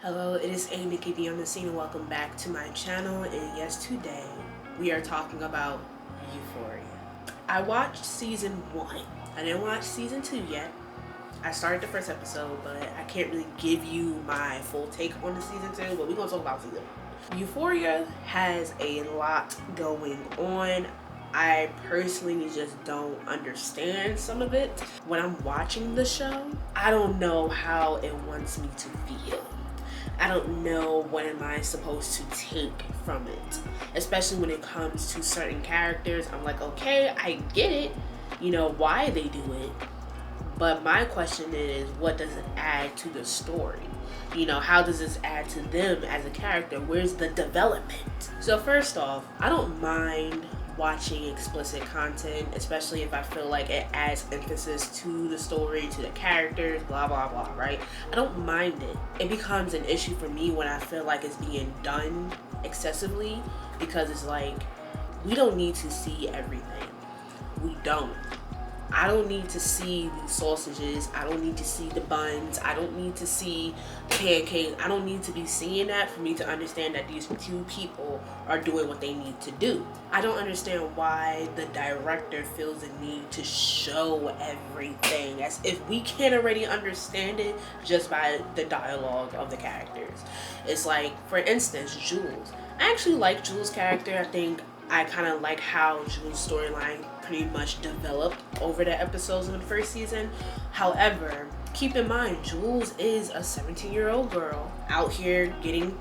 Hello, it is A. Nikki D on the scene and welcome back to my channel. And yes, today we are talking about Euphoria. I watched season 1. I didn't watch season 2 yet. I started the first episode, but I can't really give you my full take on the season 2, but we're going to talk about season 1. Euphoria has a lot going on. I personally just don't understand some of it. When I'm watching the show, I don't know how it wants me to feel. I don't know what am I supposed to take from it, especially when it comes to certain characters. I'm like, okay, I get it, why they do it, but my question is, what does it add to the story? How does this add to them as a character? Where's the development? So first off, I don't mind watching explicit content, especially if I feel like it adds emphasis to the story, to the characters, blah blah blah, right? I don't mind it. It becomes an issue for me when I feel like it's being done excessively, because it's like, we don't need to see everything. We don't. I don't need to see the sausages. I don't need to see the buns. I don't need to see pancakes. I don't need to be seeing that for me to understand that these two people are doing what they need to do. I don't understand why the director feels the need to show everything, as if we can't already understand it just by the dialogue of the characters. It's like, for instance, Jules. I actually like Jules' character. I think I kind of like how Jules' storyline pretty much developed over the episodes of the first season. However, keep in mind, Jules is a 17-year-old girl out here getting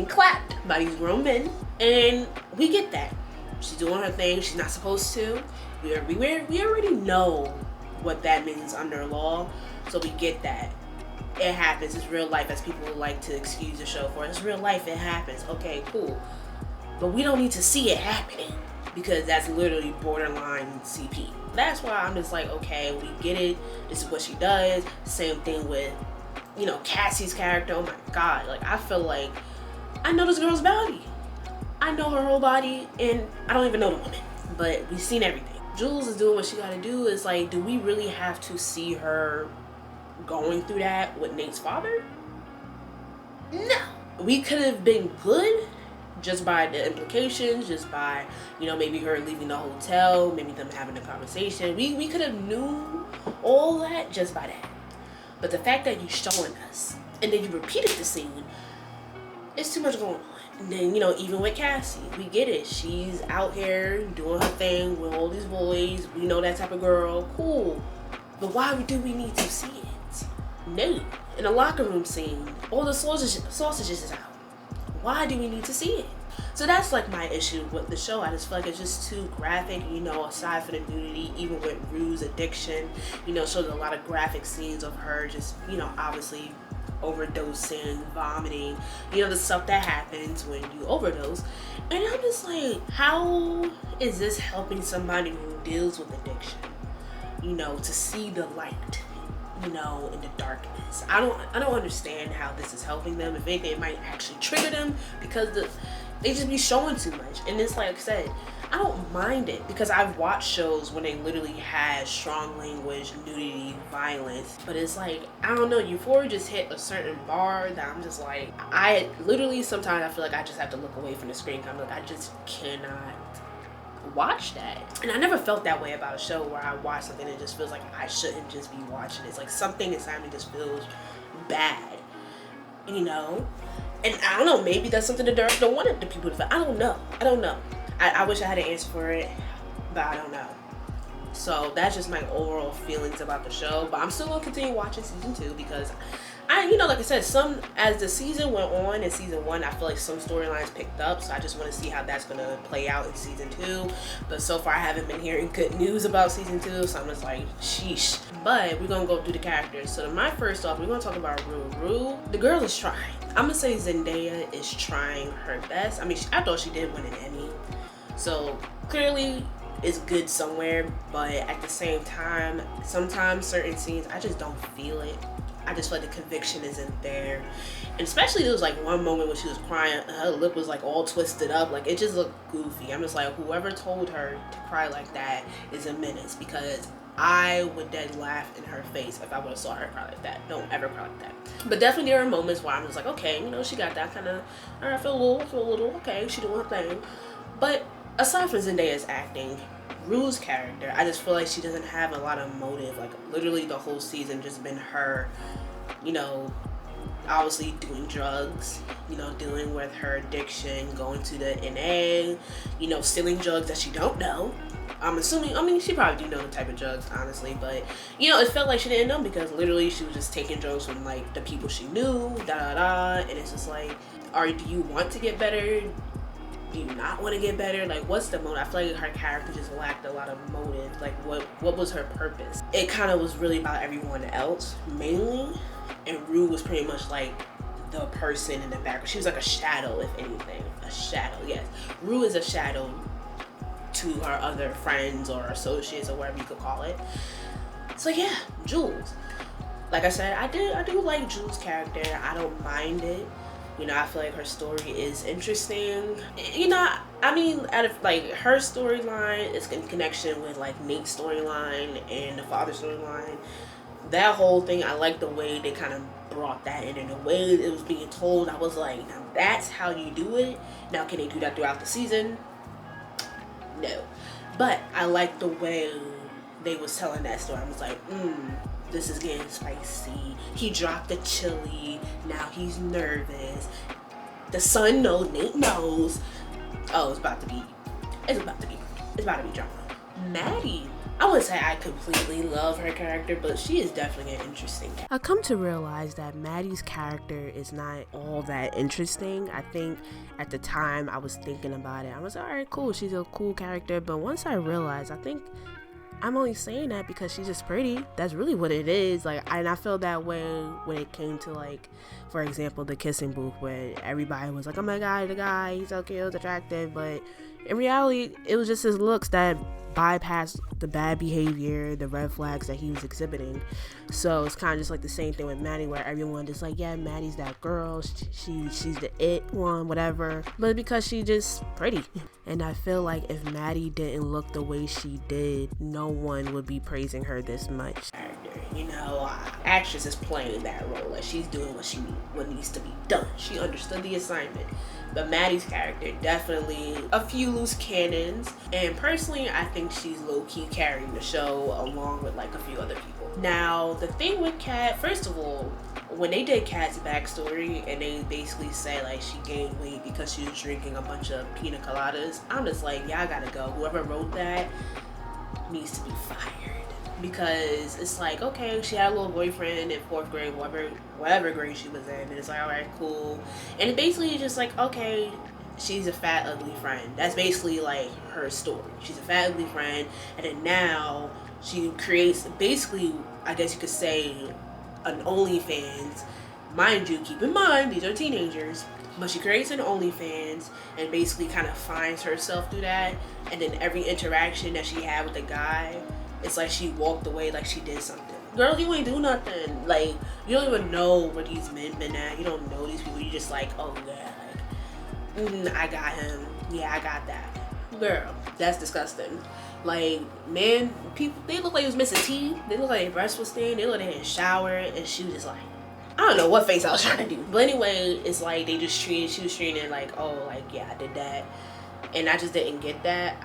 clapped by these grown men, and we get that. She's doing her thing. She's not supposed to. We already know what that means under law, so we get that. It happens. It's real life, as people like to excuse the show for. It's real life. It happens. Okay, cool. But we don't need to see it happening, because that's literally borderline CP. That's why I'm just like, okay, we get it. This is what she does. Same thing with, Cassie's character. Oh my God. Like, I feel like I know this girl's body. I know her whole body, and I don't even know the woman, but we've seen everything. Jules is doing what she gotta do. It's like, do we really have to see her going through that with Nate's father? No. We could have been good just by the implications, just by, maybe her leaving the hotel, maybe them having a conversation. We could have knew all that just by that. But the fact that you're showing us, and then you repeated the scene, it's too much going on. And then, even with Cassie, we get it. She's out here doing her thing with all these boys. We know that type of girl. Cool. But why do we need to see it? No. In a locker room scene, all the sausages is out. Why do we need to see it? So that's like my issue with the show. I just feel like it's just too graphic, aside from the nudity, even with Rue's addiction, shows a lot of graphic scenes of her just, obviously overdosing, vomiting, the stuff that happens when you overdose. And I'm just like, how is this helping somebody who deals with addiction, to see the light, in the darkness? I don't understand how this is helping them. If anything, it might actually trigger them, because they just be showing too much. And it's like I said, I don't mind it, because I've watched shows when they literally had strong language, nudity, violence, but it's like, I don't know, Euphoria just hit a certain bar that I'm just like, I literally sometimes I feel like I just have to look away from the screen. I'm like, I just cannot watch that. And I never felt that way about a show where I watch something and it just feels like I shouldn't just be watching it. It's like something inside me just feels bad, and I don't know, maybe that's something the director wanted the people to feel. I don't know. I wish I had an answer for it, but I don't know. So that's just my overall feelings about the show. But I'm still gonna continue watching season 2, because like I said, as the season went on in season 1, I feel like some storylines picked up, so I just want to see how that's gonna play out in season 2. But so far I haven't been hearing good news about season 2, so I'm just like, sheesh. But we're gonna go through the characters. So first off, we're gonna talk about Rue. The girl is trying. I'm gonna say Zendaya is trying her best. I mean, I thought she did win an Emmy, so clearly it's good somewhere. But at the same time, sometimes certain scenes, I just don't feel it. I just feel like the conviction isn't there. And especially there was like one moment when she was crying, her lip was like all twisted up, like it just looked goofy. I'm just like, whoever told her to cry like that is a menace, because I would dead laugh in her face if I would have saw her cry like that. Don't ever cry like that. But definitely there are moments where I'm just like, okay, you know, she got that kind of, all right, I feel a little, okay, she doing her thing. But aside from Zendaya's acting, Rue's character, I just feel like she doesn't have a lot of motive. Like, literally the whole season just been her, you know, obviously doing drugs, you know, dealing with her addiction, going to the NA, you know, stealing drugs that she don't know. I'm assuming, I mean, she probably do know the type of drugs, honestly, but, you know, it felt like she didn't know because literally she was just taking drugs from, like, the people she knew, and it's just like, do you want to get better? Do you not want to get better? Like, what's the motive? I feel like her character just lacked a lot of motive. Like, what was her purpose? It kind of was really about everyone else, mainly, and Rue was pretty much like the person in the background. She was like a shadow, if anything. A shadow, yes. Rue is a shadow to her other friends or associates or whatever you could call it. So yeah, Jules. Like I said, I do like Jules' character. I don't mind it. You know, I feel like her story is interesting. You know, I mean, out of like her storyline is in connection with like Nate's storyline and the father storyline. That whole thing, I like the way they kind of brought that in and the way it was being told. I was like, now that's how you do it. Now, can they do that throughout the season? No. But I like the way they was telling that story. I was like, this is getting spicy. He dropped the chili. Now he's nervous. The son knows. Nate knows. Oh, it's about to be drama. Maddie. I wouldn't say I completely love her character, but she is definitely an interesting character. I come to realize that Maddie's character is not all that interesting. I think at the time I was thinking about it. I was like, all right, cool. She's a cool character. But once I realized, I think I'm only saying that because she's just pretty. That's really what it is. Like, and I feel that way when it came to, like, for example, the kissing booth, where everybody was like, oh my god, the guy, he's so cute, attractive. But in reality, it was just his looks that bypassed the bad behavior, the red flags that he was exhibiting. So it's kind of just like the same thing with Maddie, where everyone just like, yeah, Maddie's that girl, she's the it one, whatever. But because she's just pretty. And I feel like if Maddie didn't look the way she did, no one would be praising her this much. You know, actress is playing that role. Like, she's doing what needs to be done. She understood the assignment. But Maddie's character, definitely a few loose cannons. And personally, I think she's low-key carrying the show along with like a few other people. Now, the thing with Kat, first of all, when they did Kat's backstory and they basically say like she gained weight because she was drinking a bunch of pina coladas, I'm just like, y'all gotta go. Whoever wrote that needs to be fired. Because it's like, okay, she had a little boyfriend in 4th grade, whatever grade she was in, and it's like, all right, cool. And it basically just like, okay, she's a fat, ugly friend. That's basically like her story. She's a fat, ugly friend, and then now she creates, basically, I guess you could say, an OnlyFans. Mind you, keep in mind, these are teenagers. But she creates an OnlyFans and basically kind of finds herself through that. And then every interaction that she had with the guy, it's like she walked away like she did something. Girl, you ain't do nothing. Like, you don't even know where these men been at. You don't know these people. You just like, oh yeah, like, I got him. Yeah, I got that. Girl, that's disgusting. Like, man, people, they look like they was missing teeth. They look like their breasts was thin. They look like they didn't shower. And she was just like, I don't know what face I was trying to do. But anyway, it's like she was treating it like, oh, like, yeah, I did that. And I just didn't get that.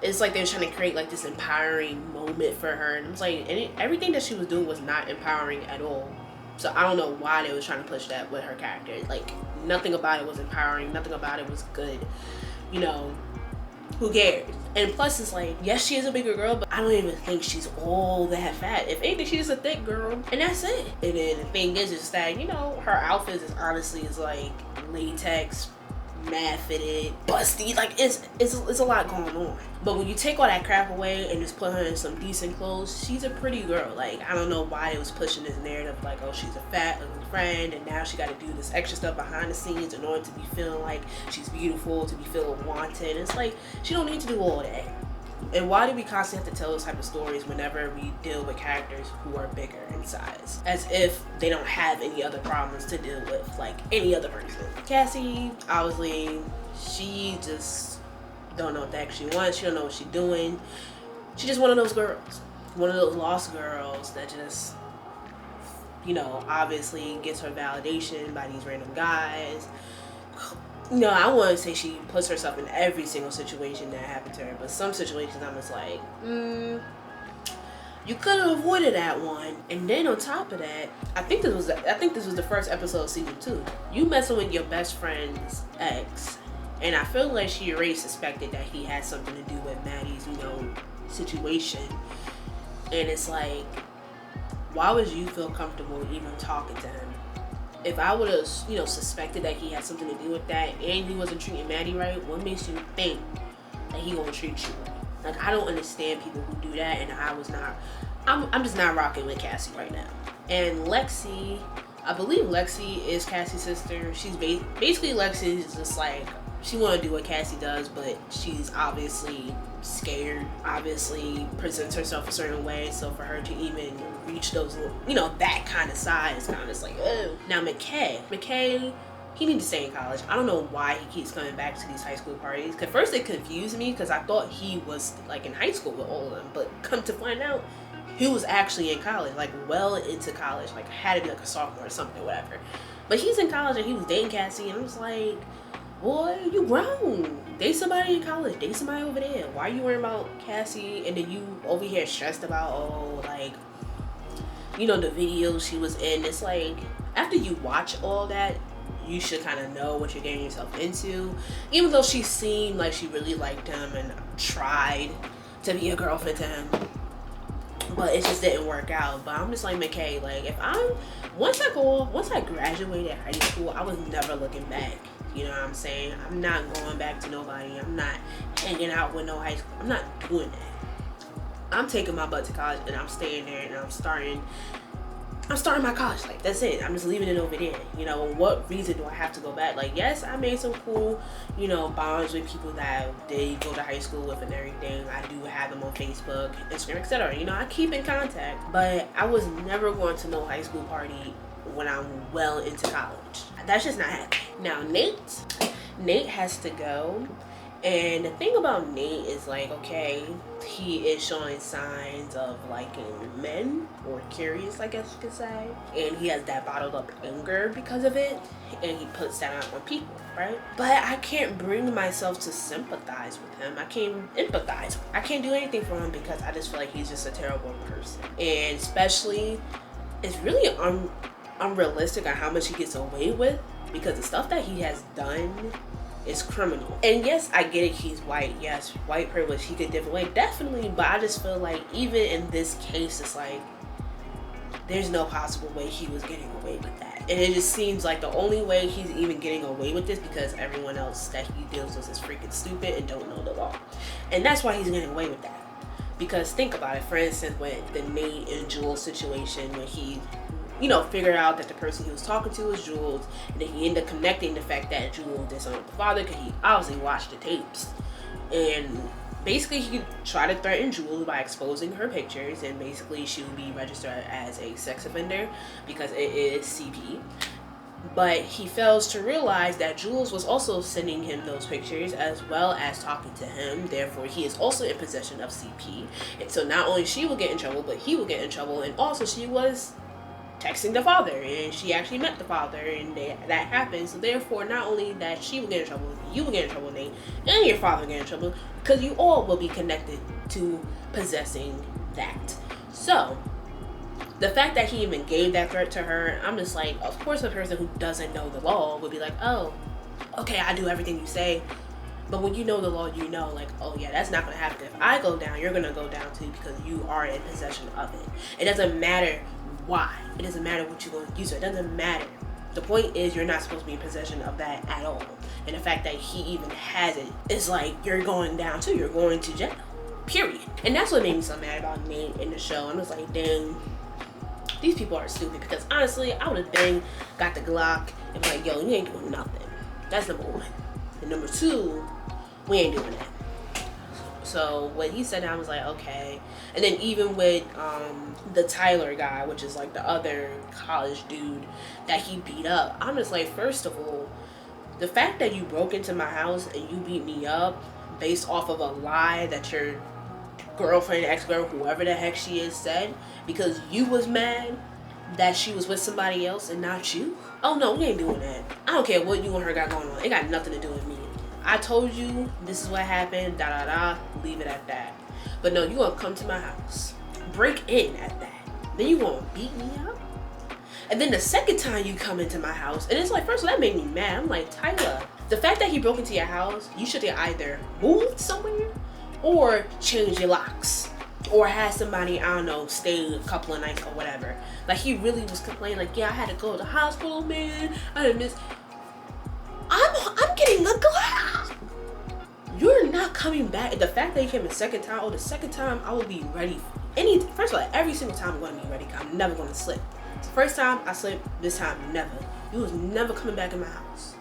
It's like they were trying to create like this empowering moment for her. And it was like, everything that she was doing was not empowering at all. So I don't know why they was trying to push that with her character. Like, nothing about it was empowering. Nothing about it was good. You know, who cares? And plus, it's like, yes, she is a bigger girl, but I don't even think she's all that fat. If anything, she's a thick girl, and that's it. And then the thing is just that, you know, her outfit is honestly like latex, mad fitted, busty. Like, it's a lot going on. But when you take all that crap away and just put her in some decent clothes, she's a pretty girl. Like, I don't know why it was pushing this narrative like, oh, she's a fat ugly friend and now she got to do this extra stuff behind the scenes in order to be feeling like she's beautiful, to be feeling wanted. It's like, she don't need to do all that. And why do we constantly have to tell those type of stories whenever we deal with characters who are bigger in size? As if they don't have any other problems to deal with, like any other person. Cassie, obviously, she just don't know what the heck she wants. She don't know what she's doing. She's just one of those girls. one of those lost girls that just, you know, obviously gets her validation by these random guys. No, I wouldn't say she puts herself in every single situation that happened to her, but some situations I'm just like, you could have avoided that one. And then on top of that, I think this was the first episode of season 2. You messing with your best friend's ex, and I feel like she already suspected that he had something to do with Maddie's, you know, situation. And it's like, why would you feel comfortable even talking to him? If I would have, you know, suspected that he had something to do with that and he wasn't treating Maddie right, what makes you think that he gonna treat you right? Like, I don't understand people who do that, and I'm just not rocking with Cassie right now. And Lexi, I believe Lexi is Cassie's sister. She's basically Lexi is just like, she want to do what Cassie does, but she's obviously scared, obviously presents herself a certain way. So for her to even reach those, you know, that kind of size, kind of just like, oh. Now McKay, he needs to stay in college. I don't know why he keeps coming back to these high school parties. Cause first it confused me because I thought he was like in high school with all of them, but come to find out, he was actually in college, like well into college, like had to be like a sophomore or something, whatever. But he's in college and he was dating Cassie, and I was like, boy, you grown. Date somebody in college. Date somebody over there. Why are you worrying about Cassie? And then you over here stressed about, oh, like, you know, the videos she was in. It's like, after you watch all that, you should kind of know what you're getting yourself into. Even though she seemed like she really liked him and tried to be a girlfriend to him, but it just didn't work out. But I'm just like, McKay, like, if once I graduated high school, I was never looking back. You know what I'm saying? I'm not going back to nobody. I'm not hanging out with no high school. I'm not doing that. I'm taking my butt to college, and I'm staying there, and I'm starting my college life. That's it. I'm just leaving it over there. You know, what reason do I have to go back? Like, yes, I made some cool, you know, bonds with people that they go to high school with and everything. I do have them on Facebook, Instagram, etc. You know, I keep in contact, but I was never going to no high school party when I'm well into college. That's just not happening. Now, Nate has to go. And the thing about Nate is, like, okay, he is showing signs of liking men, or curious, I guess you could say. And he has that bottled up anger because of it, and he puts that out on people, right? But I can't bring myself to sympathize with him. I can't empathize. I can't do anything for him because I just feel like he's just a terrible person. And especially, it's really unrealistic on how much he gets away with, because the stuff that he has done is criminal. And yes, I get it, he's white. Yes, white privilege, he could different way, definitely. But I just feel like even in this case, it's like there's no possible way he was getting away with that. And it just seems like the only way he's even getting away with this because everyone else that he deals with is freaking stupid and don't know the law. And that's why he's getting away with that. Because think about it, for instance, with the Nate and Jules situation, when he, you know, figured out that the person he was talking to was Jules, and then he ended up connecting the fact that Jules disowned the father because he obviously watched the tapes. And basically he tried to threaten Jules by exposing her pictures, and basically she would be registered as a sex offender because it is CP. But he fails to realize that Jules was also sending him those pictures as well as talking to him. Therefore, he is also in possession of CP. And so not only she will get in trouble, but he will get in trouble. And also she was texting the father, and she actually met the father, and that happened. So therefore, not only that she will get in trouble, you will get in trouble, Nate, and your father will get in trouble, because you all will be connected to possessing that. So the fact that he even gave that threat to her, I'm just like, of course a person who doesn't know the law would be like, oh, okay, I do everything you say. But when you know the law, you know, like, oh yeah, that's not going to happen. If I go down, you're going to go down too, because you are in possession of it. It doesn't matter why. It doesn't matter what you're going to use. It doesn't matter. The point is, you're not supposed to be in possession of that at all. And the fact that he even has it is like, you're going down too. You're going to jail. Period. And that's what made me so mad about Nate in the show. I'm just like, dang, these people are stupid. Because honestly, I would have been got the Glock and be like, yo, you ain't doing nothing. That's number one. And number two, we ain't doing that. So when he said that, I was like, okay. And then even with the Tyler guy, which is like the other college dude that he beat up, I'm just like, first of all, the fact that you broke into my house and you beat me up based off of a lie that you're girlfriend, ex-girl, whoever the heck she is, said because you was mad that she was with somebody else and not you? Oh no, we ain't doing that. I don't care what you and her got going on. It got nothing to do with me. I told you this is what happened, da da da, leave it at that. But no, you gonna come to my house, break in at that. Then you gonna beat me up? And then the second time you come into my house, and it's like, first of all, that made me mad. I'm like, Tyler, the fact that he broke into your house, you should have either moved somewhere or changed your locks. Or had somebody, I don't know, stay a couple of nights or whatever. Like, he really was complaining, like, yeah, I had to go to the hospital, man. I didn't miss. I'm getting the glass. You're not coming back. The fact that you came the second time, I will be ready. First of all, every single time I'm going to be ready. I'm never going to slip. The first time I slipped, this time never. You was never coming back in my house.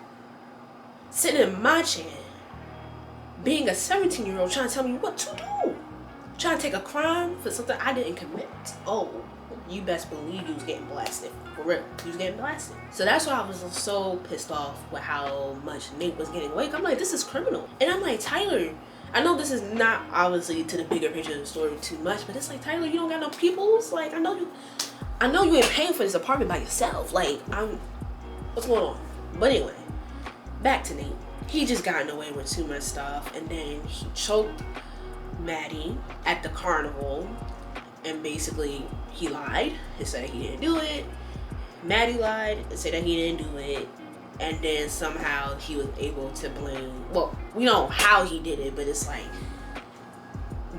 Sitting in my chair, being a 17-year-old trying to tell me what to do. Trying to take a crime for something I didn't commit. Oh, you best believe you was getting blasted. For real, you was getting blasted. So that's why I was so pissed off with how much Nate was getting away. I'm like, this is criminal. And I'm like, Tyler, I know this is not obviously to the bigger picture of the story too much, but it's like, Tyler, you don't got no peoples. Like, I know you ain't paying for this apartment by yourself. Like, what's going on? But anyway, back to Nate. He just gotten away with too much stuff, and then he choked Maddie at the carnival, and basically he lied. He said he didn't do it. Maddie lied and said that he didn't do it, and then somehow he was able to blame, well, we know how he did it, but it's like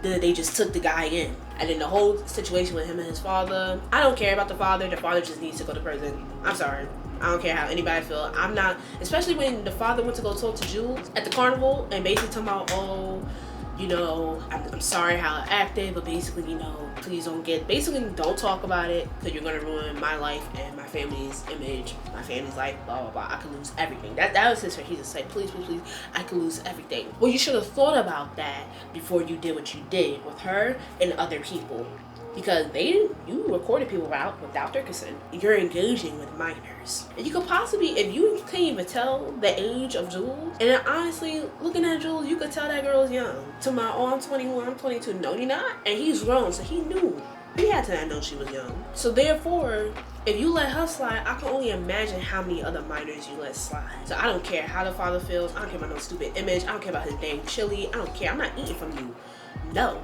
they just took the guy in. And then the whole situation with him and his father, I don't care about the father just needs to go to prison. I'm sorry, I don't care how anybody feel. I'm not, especially when the father went to go talk to Jules at the carnival and basically talking about, oh, you know, I'm sorry how I acted, but basically, you know, please don't talk about it, because you're going to ruin my life and my family's image, my family's life, blah, blah, blah. I could lose everything. That was his, he just said, please, please, please, I could lose everything. Well, you should have thought about that before you did what you did with her and other people. Because you recorded people out without their consent. You're engaging with minors. And you could possibly, if you can't even tell the age of Jules, and then honestly, looking at Jules, you could tell that girl's young. To my, oh, I'm 21, I'm 22. No, you're not. And he's grown, so he knew. He had to know she was young. So therefore, if you let her slide, I can only imagine how many other minors you let slide. So I don't care how the father feels. I don't care about no stupid image. I don't care about his dang chili. I don't care. I'm not eating from you. No.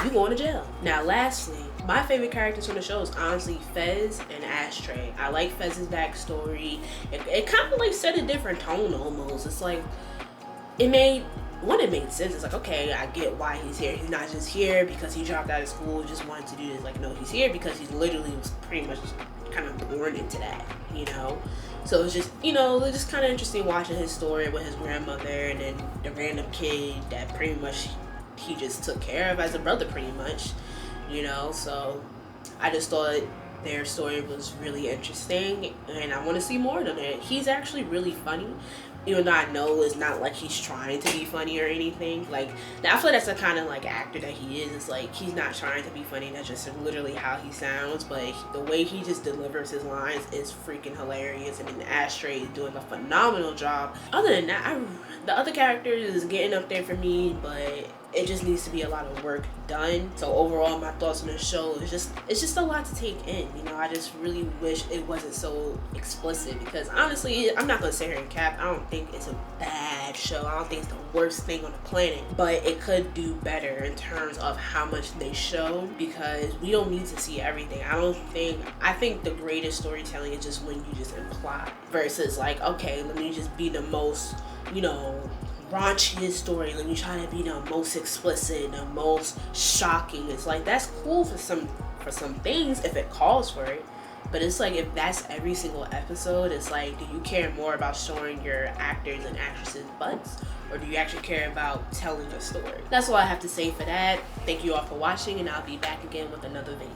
You going to jail. Now lastly, my favorite characters from the show is honestly Fez and Ashtray. I like Fez's backstory. It kind of like set a different tone almost. It's like, it made sense. It's like, okay, I get why he's here. He's not just here because he dropped out of school, just wanted to do this. Like, no, he's here because he literally was pretty much kind of born into that, you know? So it's just, you know, it's just kind of interesting watching his story with his grandmother and then the random kid that pretty much he just took care of as a brother pretty much, you know. So I just thought their story was really interesting and I want to see more of it. He's actually really funny, even though I know it's not like he's trying to be funny or anything. Like, I feel like that's the kind of like actor that he is. It's like he's not trying to be funny, that's just literally how he sounds, but the way he just delivers his lines is freaking hilarious. And then Ashtray is doing a phenomenal job. Other than that, the other characters is getting up there for me, but it just needs to be a lot of work done. So overall, my thoughts on the show is it's just a lot to take in, you know. I just really wish it wasn't so explicit, because honestly, I'm not gonna sit here and cap, I don't think it's a bad show. I don't think it's the worst thing on the planet, but it could do better in terms of how much they show, because we don't need to see everything. I think the greatest storytelling is just when you just imply, versus like, okay, let me just be the most, you know, raunchiest story, let me try to be the most explicit, the most shocking. It's like, that's cool for some things if it calls for it, but it's like, if that's every single episode, it's like, do you care more about showing your actors and actresses butts, or do you actually care about telling a story? That's all I have to say for that. Thank you all for watching, and I'll be back again with another video.